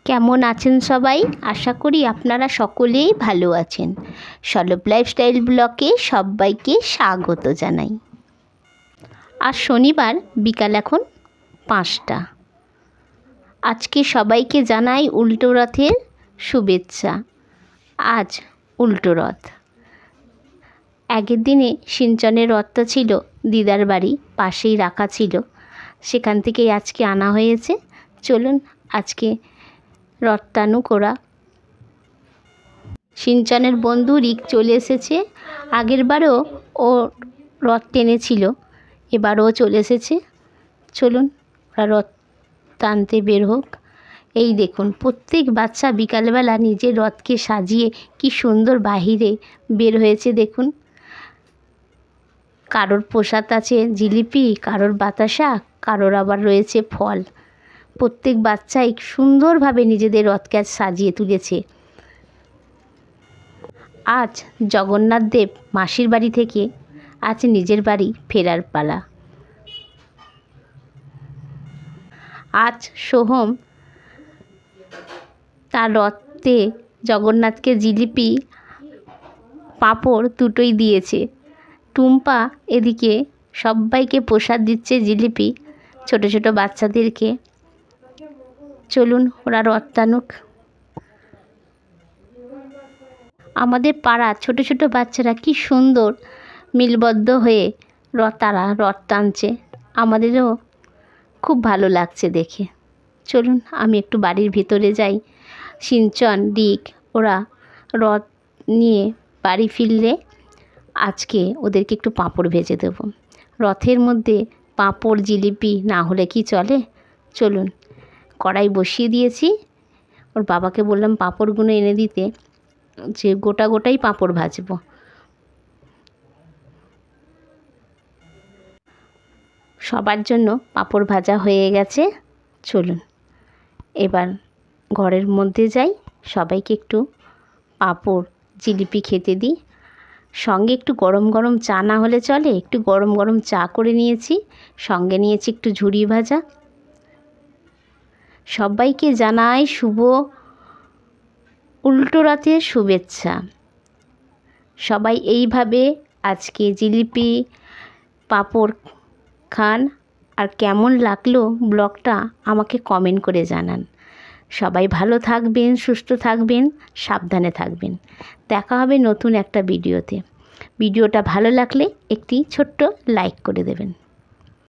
কেমন আছেন সবাই? আশা করি আপনারা সকলেই ভালো আছেন। সলভ লাইফস্টাইল ব্লগে সবাইকে স্বাগত জানাই। আজ শনিবার, বিকাল এখন 5টা। আজকে সবাইকে জানাই উল্টো রথের শুভেচ্ছা। আজ উল্টো রথ। আগের দিনে সিঞ্চনের রথটা ছিল দিদার বাড়ি পাশেই রাখা ছিল, সেখান থেকেই আজকে আনা হয়েছে। চলুন আজকে রথ টানুক ওরা। সিঞ্চনের বন্ধু রিক চলে এসেছে। আগের বারও ও রথ টেনেছিল, এবারও চলে এসেছে। চলুন ওরা রথ টানতে বের হোক। এই দেখুন, প্রত্যেক বাচ্চা বিকালবেলা নিজের রথকে সাজিয়ে কি সুন্দর বাহিরে বের হয়েছে দেখুন। কারোর প্রসাদ আছে জিলিপি, কারোর বাতাসা, কারোর আবার রয়েছে ফল। প্রত্যেক বাচ্চাই সুন্দরভাবে নিজেদের রথকে সাজিয়ে তুলেছে। আজ জগন্নাথ দেব মাসির বাড়ি থেকে আজ নিজের বাড়ি ফেরার পালা। আজ সোহম তার রথে জগন্নাথকে জিলিপি পাঁপড় দুটোই দিয়েছে। টুম্পা এদিকে সবাইকে প্রসাদ দিচ্ছে জিলিপি, ছোট ছোট বাচ্চাদেরকে। চলুন ওরা রথ টানুক। আমাদের পাড়ার ছোট ছোট বাচ্চারা কি সুন্দর মিলবদ্ধ হয়ে তারা রথ টানছে, আমাদেরও খুব ভালো লাগছে দেখে। চলুন আমি একটু বাড়ির ভিতরে যাই। সিঞ্চন, রিক ওরা রথ নিয়ে বাড়ি ফিরলে আজকে ওদেরকে একটু পাঁপড় ভেজে দেবো। রথের মধ্যে পাঁপড় জিলিপি না হলে কি চলে? চলুন, কড়াই বসিয়ে দিয়েছি। ওর বাবাকে বললাম পাঁপড়গুলো এনে দিতে, যে গোটা গোটাই পাঁপড় ভাজবো। সবার জন্য পাঁপড় ভাজা হয়ে গেছে। চলুন এবার ঘরের মধ্যে যাই, সবাইকে একটু পাঁপড় জিলিপি খেতে দিই। সঙ্গে একটু গরম গরম চা না হলে চলে, একটু গরম গরম চা করে নিয়েছি। সঙ্গে নিয়েছি একটু ঝুরি ভাজা। সবাইকে জানাই শুভ উল্টো রথের শুভেচ্ছা। সবাই এইভাবে আজকে জিলিপি পাঁপড় খান। আর কেমন লাগলো ব্লগটা আমাকে কমেন্ট করে জানান। সবাই ভালো থাকবেন, সুস্থ থাকবেন, সাবধানে থাকবেন। দেখা হবে নতুন একটা ভিডিওতে। ভিডিওটা ভালো লাগলে একটি ছোট্ট লাইক করে দেবেন।